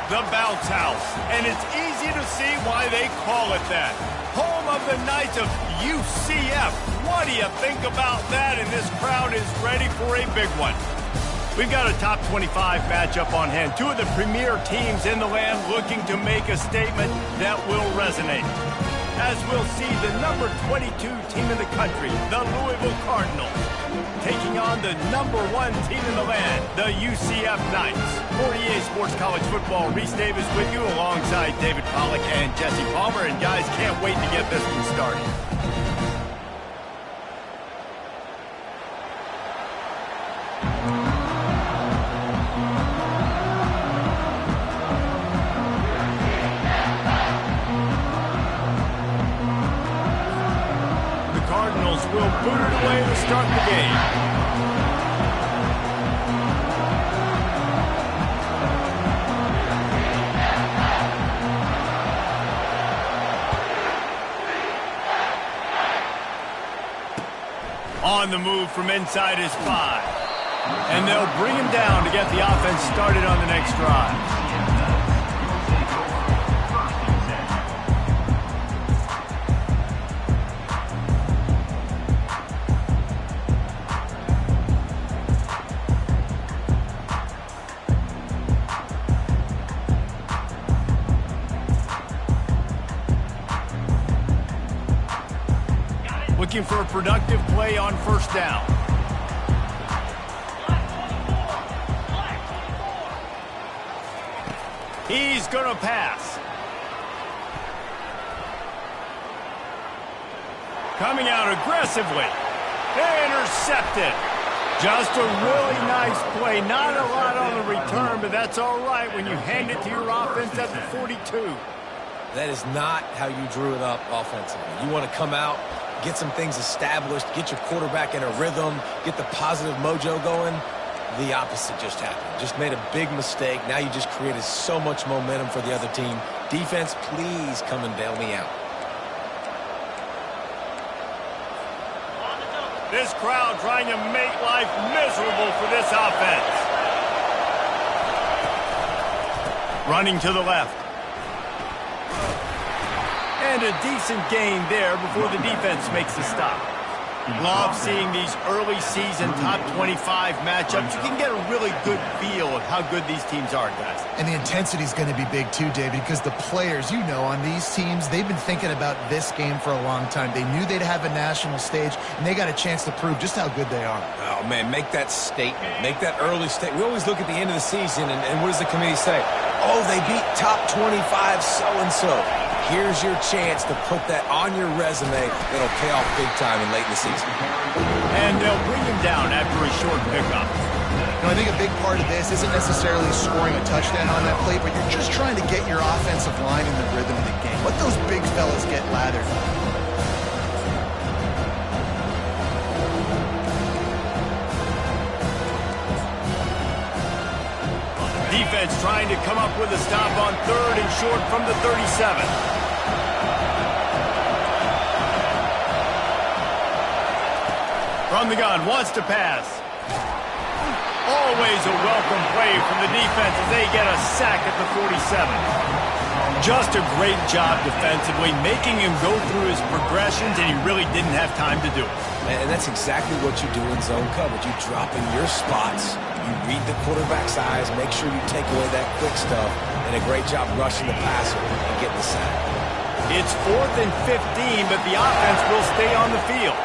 The bounce house, and it's easy to see why they call it that. Home of the Knights of UCF. What do you think about that? And this crowd is ready for a big one. We've got a top 25 matchup on hand. Two of the premier teams in the land looking to make a statement that will resonate. As we'll see the number 22 team in the country, the Louisville Cardinals, taking on the number 1 team in the land, the UCF Knights. For EA Sports College Football, Reese Davis with you alongside David Pollack and Jesse Palmer. And guys, can't wait to get this one started. Will boot it away to start the game. On the move from inside his 5. And they'll bring him down to get the offense started on the next drive. Looking for a productive play on first down. He's going to pass. Coming out aggressively. Intercepted. Just a really nice play. Not a lot on the return, but that's all right when you hand it to your offense at the 42. That is not how you drew it up offensively. You want to come out, get some things established, get your quarterback in a rhythm, get the positive mojo going. The opposite just happened. Just made a big mistake. Now you just created so much momentum for the other team. Defense, please come and bail me out. This crowd trying to make life miserable for this offense. Running to the left. And a decent gain there before the defense makes the stop. Love seeing these early season top 25 matchups. You can get a really good feel of how good these teams are, guys. And the intensity is going to be big too, David, because the players, you know, on these teams, they've been thinking about this game for a long time. They knew they'd have a national stage, and they got a chance to prove just how good they are. Oh, man, make that statement. Make that early statement. We always look at the end of the season, and what does the committee say? Oh, they beat top 25 so-and-so. Here's your chance to put that on your resume. It'll pay off big time in late in the season. And they'll bring him down after a short pickup. You know, I think a big part of this isn't necessarily scoring a touchdown on that play, but you're just trying to get your offensive line in the rhythm of the game. Let those big fellas get lathered. Defense trying to come up with a stop on third and short from the 37. From the gun, wants to pass. Always a welcome play from the defense as they get a sack at the 47. Just a great job defensively, making him go through his progressions, and he really didn't have time to do it. And that's exactly what you do in zone coverage. You drop in your spots, you read the quarterback's eyes, make sure you take away that quick stuff, and a great job rushing the passer and getting the sack. It's 4th and 15, but the offense will stay on the field.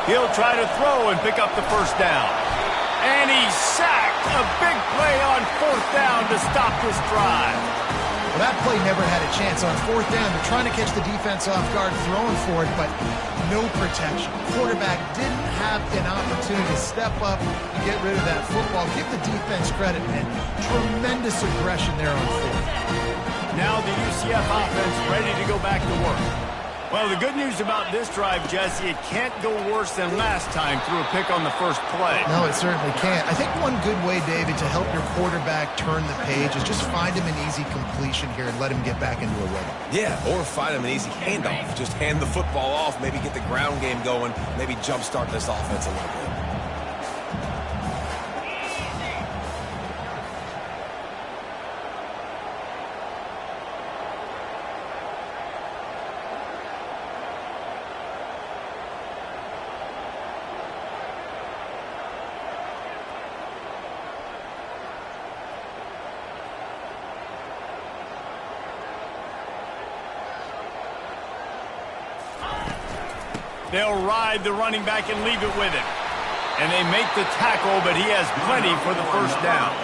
He'll try to throw and pick up the first down. And he's sacked. A big play on 4th down to stop this drive. Well, that play never had a chance on 4th down. They're trying to catch the defense off guard, throwing for it, but no protection. Quarterback didn't have an opportunity to step up and get rid of that football. Give the defense credit, man. Tremendous aggression there on 4th. Now the UCF offense ready to go back to work. Well, the good news about this drive, Jesse, it can't go worse than last time through a pick on the first play. No, it certainly can't. I think one good way, David, to help your quarterback turn the page is just find him an easy completion here and let him get back into a rhythm. Yeah, or find him an easy handoff. Just hand the football off, maybe get the ground game going, maybe jumpstart this offense a little bit. They'll ride the running back and leave it with him. And they make the tackle, but he has plenty for the first down.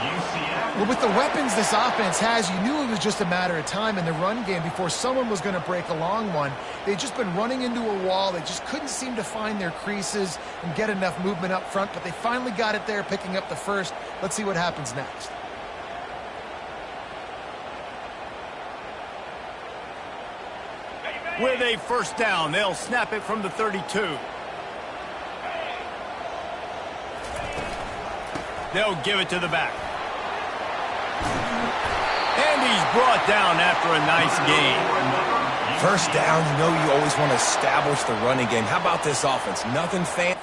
Well, with the weapons this offense has, you knew it was just a matter of time in the run game before someone was going to break a long one. They'd just been running into a wall. They just couldn't seem to find their creases and get enough movement up front, but they finally got it there, picking up the first. Let's see what happens next. With a first down, they'll snap it from the 32. They'll give it to the back. And he's brought down after a nice gain. First down, you know you always want to establish the running game. How about this offense? Nothing fancy.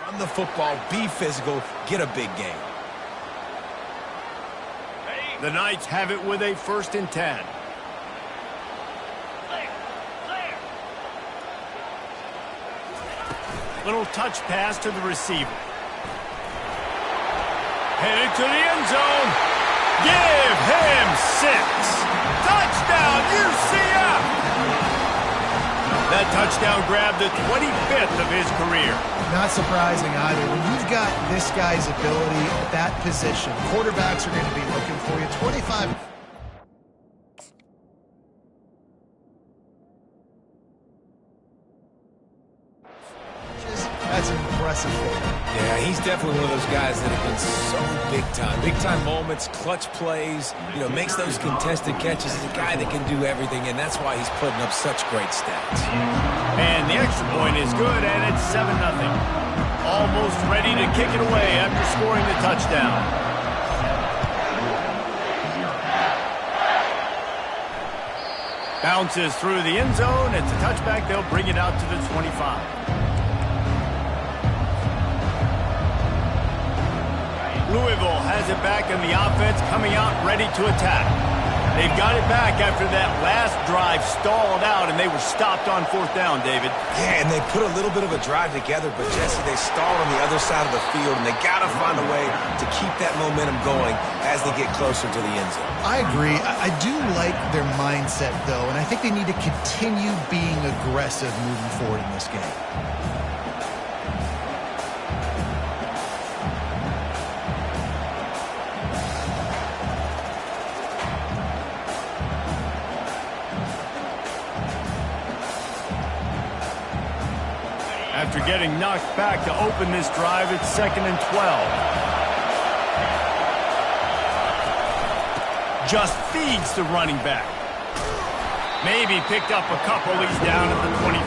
Run the football, be physical, get a big gain. The Knights have it with a 1st and 10. Little touch pass to the receiver. Headed to the end zone. Give him 6. Touchdown, UCF! That touchdown grabbed the 25th of his career. Not surprising either. When you've got this guy's ability at that position, quarterbacks are going to be looking for you. 25. That's an impressive thing. Yeah, he's definitely one of those guys that have been so big time. Big time moments, clutch plays, makes those contested catches. He's a guy that can do everything, and that's why he's putting up such great stats. And the extra point is good, and it's 7-0. Almost ready to kick it away after scoring the touchdown. Bounces through the end zone. It's a touchback. They'll bring it out to the 25. Louisville has it back in the offense, coming out ready to attack. They've got it back after that last drive stalled out, and they were stopped on 4th down, David. Yeah, and they put a little bit of a drive together, but, Jesse, they stalled on the other side of the field, and they got to find a way to keep that momentum going as they get closer to the end zone. I agree. I do like their mindset, though, and I think they need to continue being aggressive moving forward in this game. After getting knocked back to open this drive, it's 2nd and 12. Just feeds the running back. Maybe picked up a couple. He's down at the 24.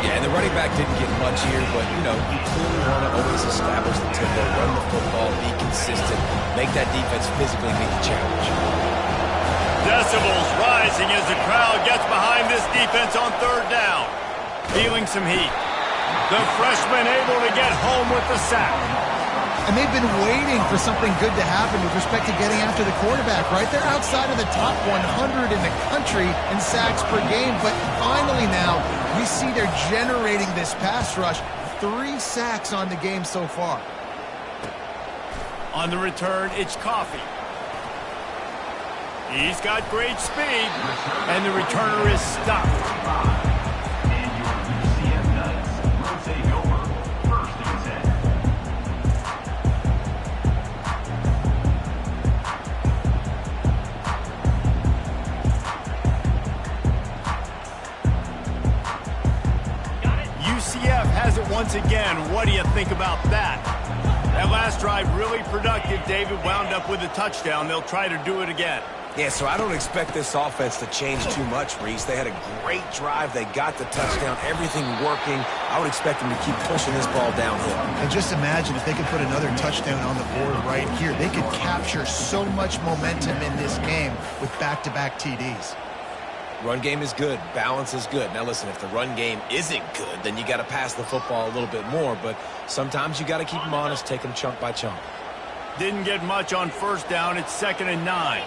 Yeah, and the running back didn't get much here, but, you clearly want to always establish the tempo, run the football, be consistent, make that defense physically meet the challenge. Decibels rising as the crowd gets behind this defense on 3rd down. Feeling some heat. The freshman able to get home with the sack. And they've been waiting for something good to happen with respect to getting after the quarterback, right? They're outside of the top 100 in the country in sacks per game, but finally now we see they're generating this pass rush. 3 sacks on the game so far. On the return, it's Coffee. He's got great speed, and the returner is stopped. UCF has it once again. What do you think about that? That last drive really productive. David wound up with a touchdown. They'll try to do it again. Yeah, so I don't expect this offense to change too much, Reese. They had a great drive. They got the touchdown. Everything working. I would expect them to keep pushing this ball downhill. And just imagine if they could put another touchdown on the board right here. They could capture so much momentum in this game with back-to-back TDs. Run game is good. Balance is good. Now, listen, if the run game isn't good, then you got to pass the football a little bit more. But sometimes you got to keep them honest, take them chunk by chunk. Didn't get much on first down. It's 2nd and 9.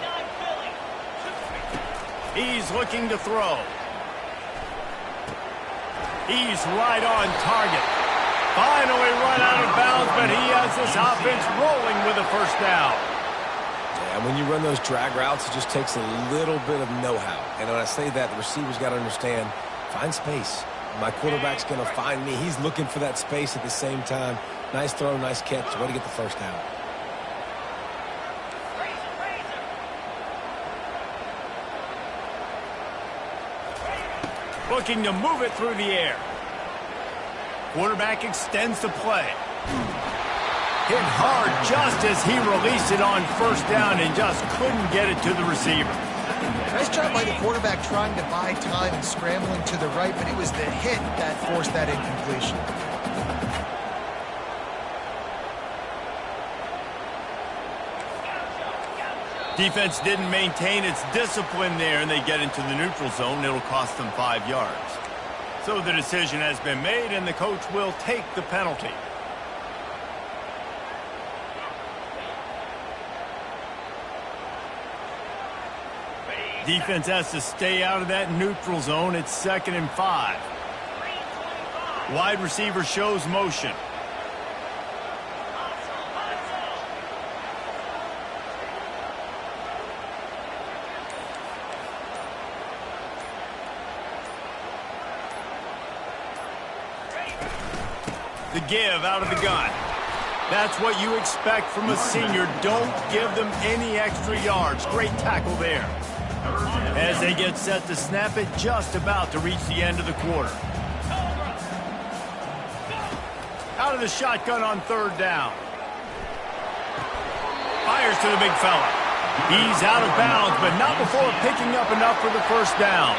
He's looking to throw. He's right on target. Finally run out of bounds, but he has this offense rolling with a first down. And when you run those drag routes, it just takes a little bit of know-how. And when I say that, the receiver's got to understand, find space. My quarterback's going to find me. He's looking for that space at the same time. Nice throw, nice catch. Way to get the first down. Looking to move it through the air. Quarterback extends the play. Hit hard just as he released it on first down and just couldn't get it to the receiver. Nice job by the quarterback trying to buy time and scrambling to the right, but it was the hit that forced that incompletion. Defense didn't maintain its discipline there, and they get into the neutral zone. It'll cost them 5 yards. So the decision has been made, and the coach will take the penalty. Defense has to stay out of that neutral zone. It's 2nd and 5. Wide receiver shows motion. The give out of the gun. That's what you expect from a senior. Don't give them any extra yards. Great tackle there. As they get set to snap it, just about to reach the end of the quarter. Out of the shotgun on 3rd down. Fires to the big fella. He's out of bounds, but not before picking up enough for the first down.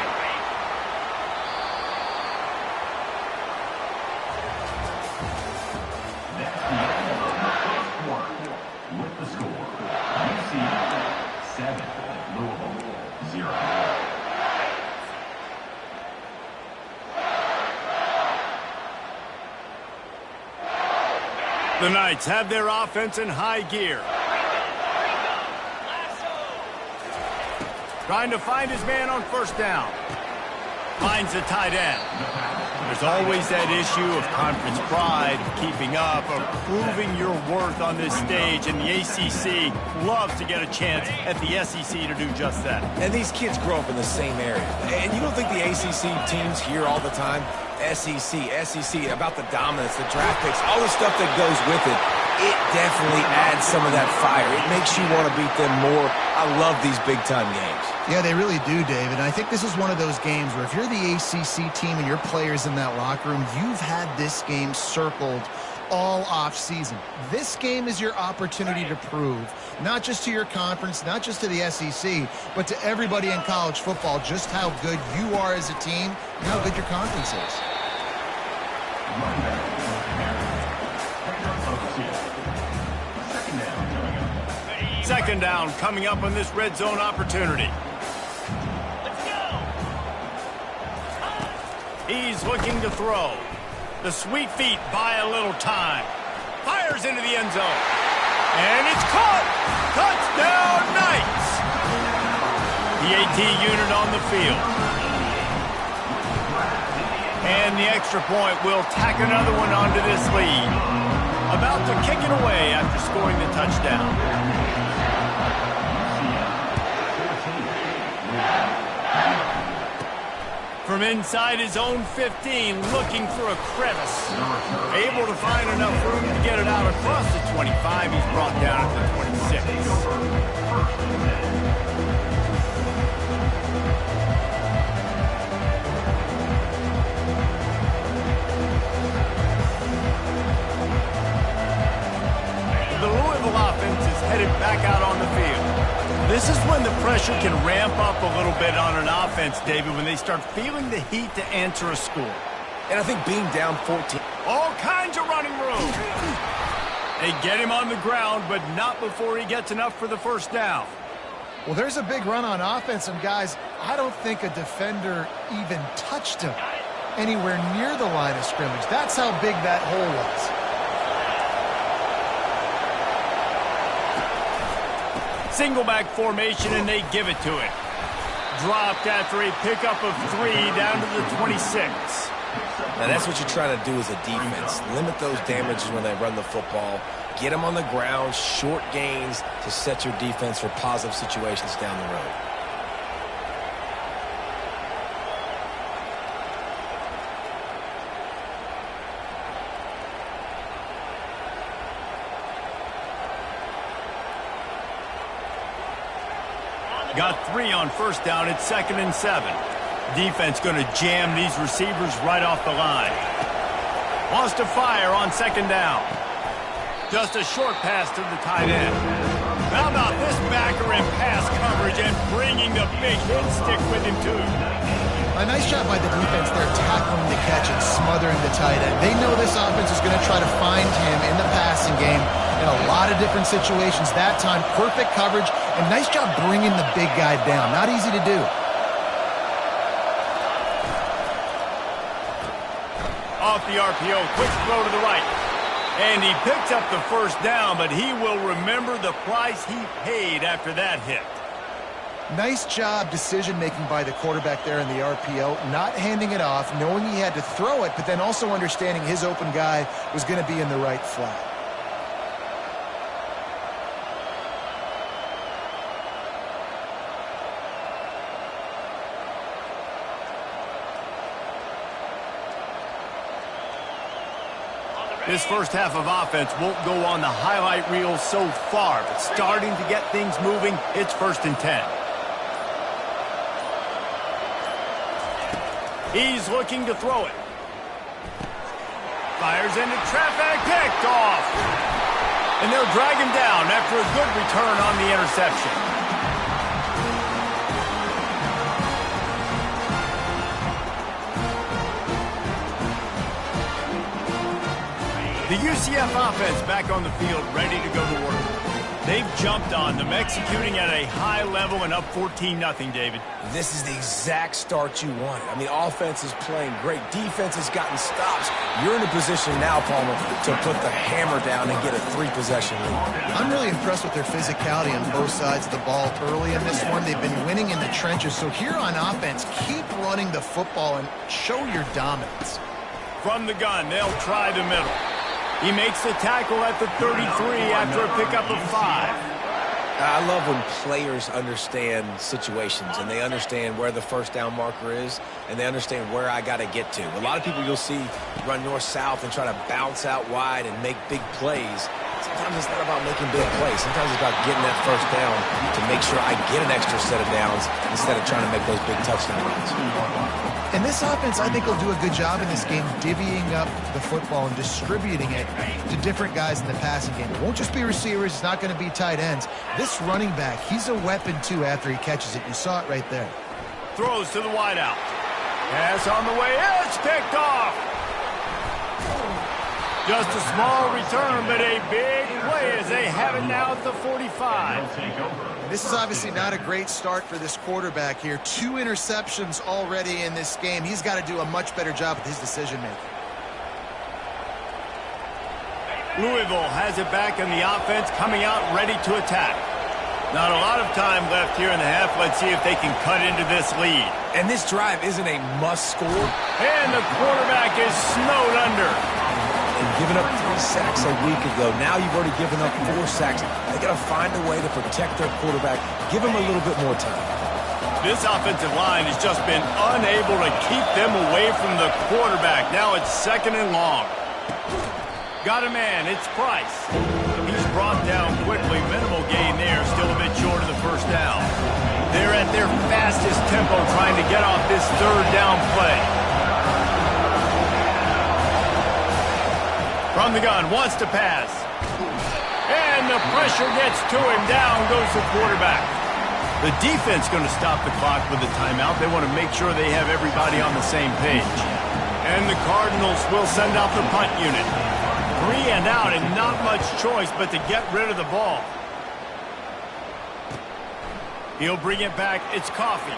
The Knights have their offense in high gear. Trying to find his man on first down. Finds the tight end. There's always that issue of conference pride, of keeping up, of proving your worth on this stage, and the ACC loves to get a chance at the SEC to do just that. And these kids grow up in the same area. And you don't think the ACC teams hear all the time, SEC, about the dominance, the draft picks, all the stuff that goes with it. It definitely adds some of that fire. It makes you want to beat them more. I love these big-time games. Yeah, they really do, David. I think this is one of those games where if you're the ACC team and your players in that locker room, you've had this game circled all off-season. This game is your opportunity to prove, not just to your conference, not just to the SEC, but to everybody in college football, just how good you are as a team and how good your conference is. 2nd down coming up on this red zone opportunity. He's looking to throw. The sweet feet buy a little time. Fires into the end zone. And it's caught. Touchdown Knights. The AT unit on the field. And the extra point will tack another one onto this lead. About to kick it away after scoring the touchdown. From inside his own 15, looking for a crevice. Able to find enough room to get it out across the 25. He's brought down at the 26. The Louisville offense is headed back out on the field. This is when the pressure can ramp up a little bit on an offense, David, when they start feeling the heat to answer a score. And I think being down 14. All kinds of running room. They get him on the ground, but not before he gets enough for the first down. Well, there's a big run on offense, and guys, I don't think a defender even touched him anywhere near the line of scrimmage. That's how big that hole was. Single back formation, and they give it to it. Dropped after a pickup of 3 down to the 26. Now that's what you're trying to do as a defense. Limit those damages when they run the football. Get them on the ground, short gains to set your defense for positive situations down the road. Got 3 on first down. It's 2nd and 7. Defense going to jam these receivers right off the line. Wants to fire on 2nd down. Just a short pass to the tight end. How about this backer in pass coverage and bringing the big hit stick with him, too. A nice job by the defense there, tackling the catch and smothering the tight end. They know this offense is going to try to find him in the passing game in a lot of different situations. That time, perfect coverage, and nice job bringing the big guy down. Not easy to do. Off the RPO, quick throw to the right. And he picks up the first down, but he will remember the price he paid after that hit. Nice job decision-making by the quarterback there in the RPO, not handing it off, knowing he had to throw it, but then also understanding his open guy was going to be in the right flat. This first half of offense won't go on the highlight reel so far, but starting to get things moving, it's 1st and 10. He's looking to throw it. Fires into traffic, picked off. And they'll drag him down after a good return on the interception. The UCF offense back on the field, ready to go to work. They've jumped on them, executing at a high level and up 14-0, David. This is the exact start you wanted. I mean, offense is playing great. Defense has gotten stops. You're in a position now, Palmer, to put the hammer down and get a 3-possession lead. I'm really impressed with their physicality on both sides of the ball early in this one. They've been winning in the trenches. So here on offense, keep running the football and show your dominance. From the gun, they'll try the middle. He makes the tackle at the 33 after a pickup of 5. I love when players understand situations and they understand where the first down marker is and they understand where I got to get to. A lot of people you'll see run north-south and try to bounce out wide and make big plays. Sometimes it's not about making big plays. Sometimes it's about getting that first down to make sure I get an extra set of downs instead of trying to make those big touchdown runs. And this offense, I think, will do a good job in this game divvying up the football and distributing it to different guys in the passing game. It won't just be receivers. It's not going to be tight ends. This running back, he's a weapon, too, after he catches it. You saw it right there. Throws to the wideout. Pass on the way. It's picked off. Just a small return, but a big play as they have it now at the 45. This is obviously not a great start for this quarterback here. 2 interceptions already in this game. He's got to do a much better job with his decision-making. Louisville has it back in the offense, coming out ready to attack. Not a lot of time left here in the half. Let's see if they can cut into this lead. And this drive isn't a must score. And the quarterback is snowed under. And giving up 3 sacks a week ago. Now you've already given up 4 sacks. They got to find a way to protect their quarterback. Give him a little bit more time. This offensive line has just been unable to keep them away from the quarterback. Now it's 2nd and long. Got a man. It's Price. He's brought down quickly. Minimal gain there. Still a bit short of the first down. They're at their fastest tempo trying to get off this 3rd down play. From the gun, wants to pass. And the pressure gets to him. Down goes the quarterback. The defense going to stop the clock with a timeout. They want to make sure they have everybody on the same page. And the Cardinals will send out the punt unit. 3 and out and not much choice but to get rid of the ball. He'll bring it back. It's Coffee.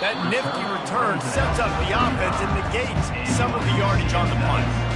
That nifty return sets up the offense and negates some of the yardage on the punt.